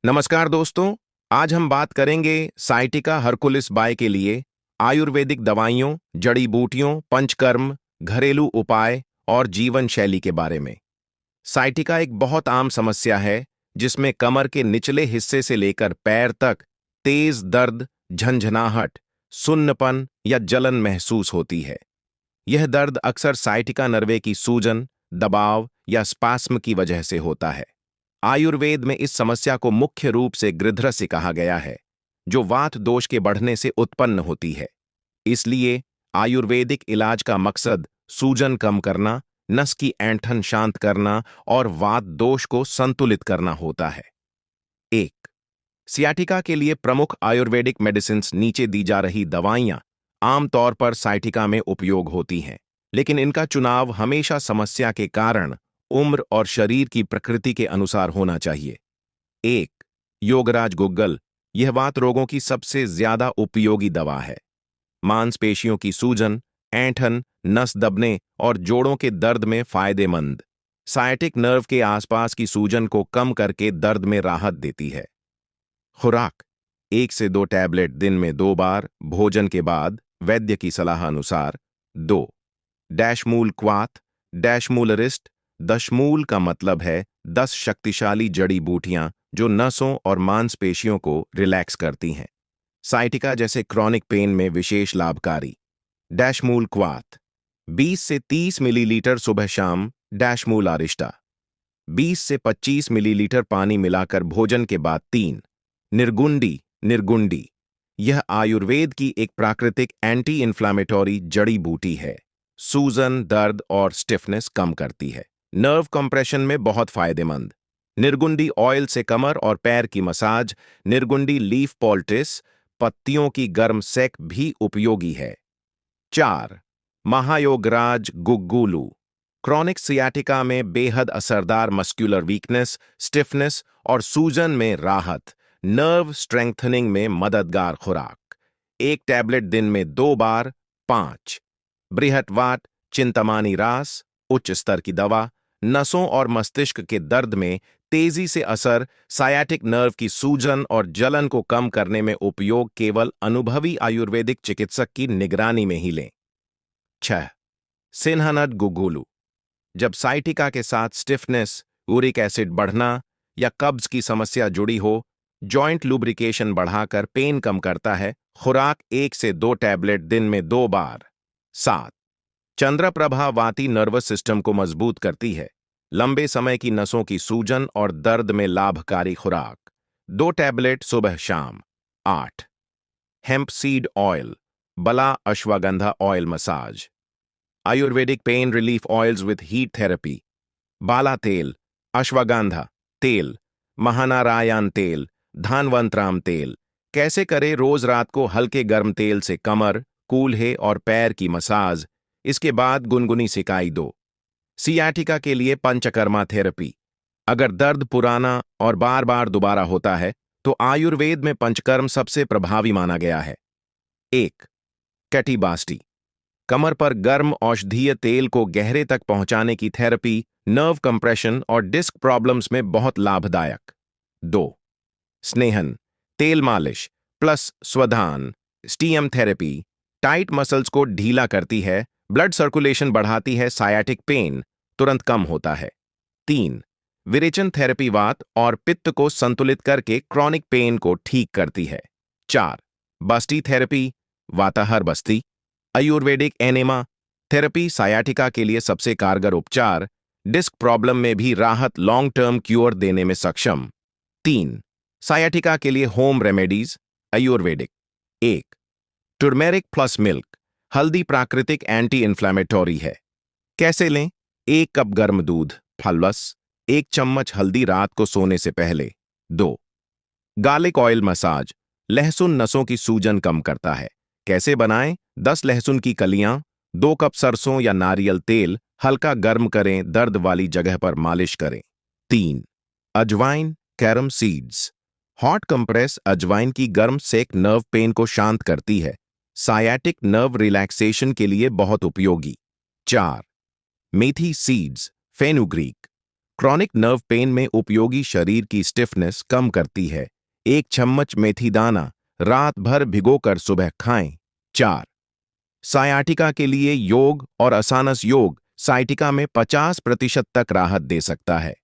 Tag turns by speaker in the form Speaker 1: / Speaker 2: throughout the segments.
Speaker 1: नमस्कार दोस्तों। आज हम बात करेंगे साइटिका हर्कुलिस बाय के लिए आयुर्वेदिक दवाइयों, जड़ी बूटियों, पंचकर्म, घरेलू उपाय और जीवन शैली के बारे में। साइटिका एक बहुत आम समस्या है जिसमें कमर के निचले हिस्से से लेकर पैर तक तेज दर्द, झंझनाहट, सुन्नपन या जलन महसूस होती है। यह दर्द अक्सर साइटिका नर्वे की सूजन, दबाव या स्पास्म की वजह से होता है। आयुर्वेद में इस समस्या को मुख्य रूप से गृध्रस्य कहा गया है, जो वात दोष के बढ़ने से उत्पन्न होती है। इसलिए आयुर्वेदिक इलाज का मकसद सूजन कम करना, नस की ऐंठन शांत करना और वात दोष को संतुलित करना होता है। 1. सियाटिका के लिए प्रमुख आयुर्वेदिक मेडिसिन्स नीचे दी जा रही दवाइयां आमतौर पर साइटिका में उपयोग होती हैं, लेकिन इनका चुनाव हमेशा समस्या के कारण, उम्र और शरीर की प्रकृति के अनुसार होना चाहिए। 1. योगराज गुग्गल। यह वात रोगों की सबसे ज्यादा उपयोगी दवा है। मांसपेशियों की सूजन, ऐंठन, नस दबने और जोड़ों के दर्द में फायदेमंद। साइटिक नर्व के आसपास की सूजन को कम करके दर्द में राहत देती है। खुराक: 1 से 2 टैबलेट दिन में 2 बार, भोजन के बाद, वैद्य की सलाह अनुसार। 2. डैशमूल क्वाथ, डैशमूल अरिस्ट। दशमूल का मतलब है 10 शक्तिशाली जड़ी बूटियां जो नसों और मांसपेशियों को रिलैक्स करती हैं। साइटिका जैसे क्रॉनिक पेन में विशेष लाभकारी। डैशमूल क्वाथ 20 से 30 मिलीलीटर सुबह शाम। डैशमूल आरिस्टा 20 से 25 मिलीलीटर पानी मिलाकर भोजन के बाद 3। निर्गुंडी निर्गुंडी यह आयुर्वेद की एक प्राकृतिक एंटी इन्फ्लामेटरी जड़ी बूटी है। सूजन, दर्द और स्टिफनेस कम करती है। नर्व कंप्रेशन में बहुत फायदेमंद। निर्गुंडी ऑयल से कमर और पैर की मसाज। निर्गुंडी लीफ पोल्टिस पत्तियों की गर्म सेक भी उपयोगी है। 4. महायोगराज गुग्गुलू क्रॉनिक सियाटिका में बेहद असरदार मस्कुलर वीकनेस, स्टिफनेस और सूजन में राहत, नर्व स्ट्रेंथनिंग में मददगार खुराक। 1 टैबलेट दिन में 2 बार। 5. बृहत्वाट चिंतमानी रास उच्च स्तर की दवा, नसों और मस्तिष्क के दर्द में तेजी से असर, सायाटिक नर्व की सूजन और जलन को कम करने में उपयोग केवल अनुभवी आयुर्वेदिक चिकित्सक की निगरानी में ही लें। 6. सिन्हानट गुग्गुलू जब साइटिका के साथ स्टिफनेस, यूरिक एसिड बढ़ना या कब्ज की समस्या जुड़ी हो, जॉइंट लुब्रिकेशन बढ़ाकर पेन कम करता है। खुराक 1 से 2 टैबलेट दिन में 2 बार। 7. चंद्रप्रभा वाती नर्वस सिस्टम को मजबूत करती है। लंबे समय की नसों की सूजन और दर्द में लाभकारी खुराक। 2 टैबलेट सुबह शाम। 8. Hemp seed oil bala ashwagandha oil massage. Ayurvedic pain relief oils with heat therapy. Bala तेल, अश्वगंधा तेल, महानारायण तेल, धानवंतराम तेल। कैसे करें? रोज रात को हल्के गर्म तेल से कमर, कूल्हे और पैर की मसाज, इसके बाद गुनगुनी सिकाई दो। सियाटिका के लिए पंचकर्मा थेरेपी। अगर दर्द पुराना और बार बार दोबारा होता है तो आयुर्वेद में पंचकर्म सबसे प्रभावी माना गया है। 1. कैटीबास्टी कमर पर गर्म औषधीय तेल को गहरे तक पहुंचाने की थेरेपी, नर्व कंप्रेशन और डिस्क प्रॉब्लम्स में बहुत लाभदायक। 2. स्नेहन तेल मालिश प्लस स्वधान स्टीम थेरेपी टाइट मसल्स को ढीला करती है, ब्लड सर्कुलेशन बढ़ाती है, सायाटिक पेन तुरंत कम होता है। 3. विरेचन थेरेपी वात और पित्त को संतुलित करके क्रॉनिक पेन को ठीक करती है। 4. बस्ती थेरेपी वाताहर बस्ती आयुर्वेदिक एनेमा थेरेपी सायाटिका के लिए सबसे कारगर उपचार, डिस्क प्रॉब्लम में भी राहत, लॉन्ग टर्म क्योर देने में सक्षम। 3. सायाटिका के लिए home remedies Ayurvedic. 1. Turmeric plus milk हल्दी प्राकृतिक एंटी इन्फ्लामेटरी है। कैसे लें? 1 कप गर्म दूध प्लस 1 चम्मच हल्दी रात को सोने से पहले। 2. गार्लिक ऑयल मसाज लहसुन नसों की सूजन कम करता है। कैसे बनाएं? 10 लहसुन की कलियां, 2 कप सरसों या नारियल तेल हल्का गर्म करें, दर्द वाली जगह पर मालिश करें। 3. अजवाइन कैरम सीड्स हॉट कंप्रेस अजवाइन की गर्म सेक नर्व पेन को शांत करती है, सायाटिक नर्व रिलैक्सेशन के लिए बहुत उपयोगी। 4. Methi seeds fenugreek chronic nerve pain में उपयोगी शरीर की स्टिफनेस कम करती है। 1 चम्मच मेथी दाना रात भर भिगोकर सुबह खाएं। 4. सायाटिका के लिए योग और आसानस योग साइटिका में 50% तक राहत दे सकता है।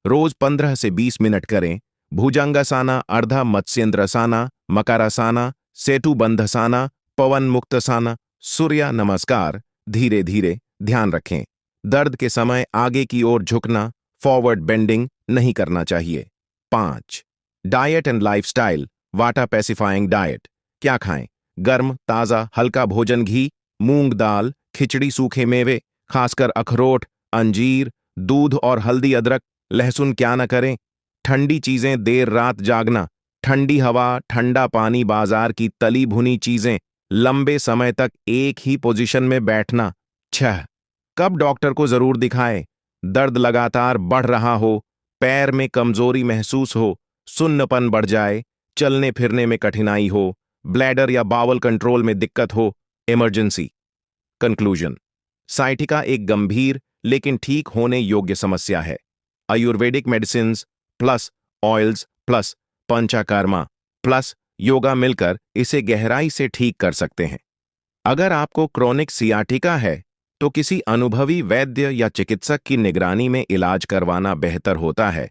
Speaker 1: रोज 15 से 20 मिनट करें। भुजंगासाना, अर्धा मत्स्येंद्रासाना, मकरासाना, सेतु बंधसाना, पवन मुक्तासाना, सूर्य नमस्कार। धीरे धीरे ध्यान रखें, दर्द के समय आगे की ओर झुकना, फॉरवर्ड बेंडिंग नहीं करना चाहिए। 5. डाइट एंड लाइफस्टाइल वाटा पैसिफाइंग डाइट। क्या खाएं? गर्म, ताज़ा, हल्का भोजन, घी, मूंग दाल, खिचड़ी, सूखे मेवे, खासकर अखरोट, अंजीर, दूध और हल्दी, अदरक, लहसुन क्या न करें। ठंडी चीजें, देर रात जागना, ठंडी हवा, ठंडा पानी, बाजार की तली भुनी चीजें, लंबे समय तक एक ही पोजीशन में बैठना। 6. कब डॉक्टर को जरूर दिखाएं? दर्द लगातार बढ़ रहा हो, पैर में कमजोरी महसूस हो, सुन्नपन बढ़ जाए, चलने फिरने में कठिनाई हो, ब्लैडर या बावल कंट्रोल में दिक्कत हो, इमरजेंसी। कंक्लूजन: साइटिका एक गंभीर लेकिन ठीक होने योग्य समस्या है। Ayurvedic medicines plus oils plus panchakarma plus yoga मिलकर इसे गहराई से ठीक कर सकते हैं। अगर आपको क्रोनिक सियाटिका है तो किसी अनुभवी वैद्य या चिकित्सक की निगरानी में इलाज करवाना बेहतर होता है।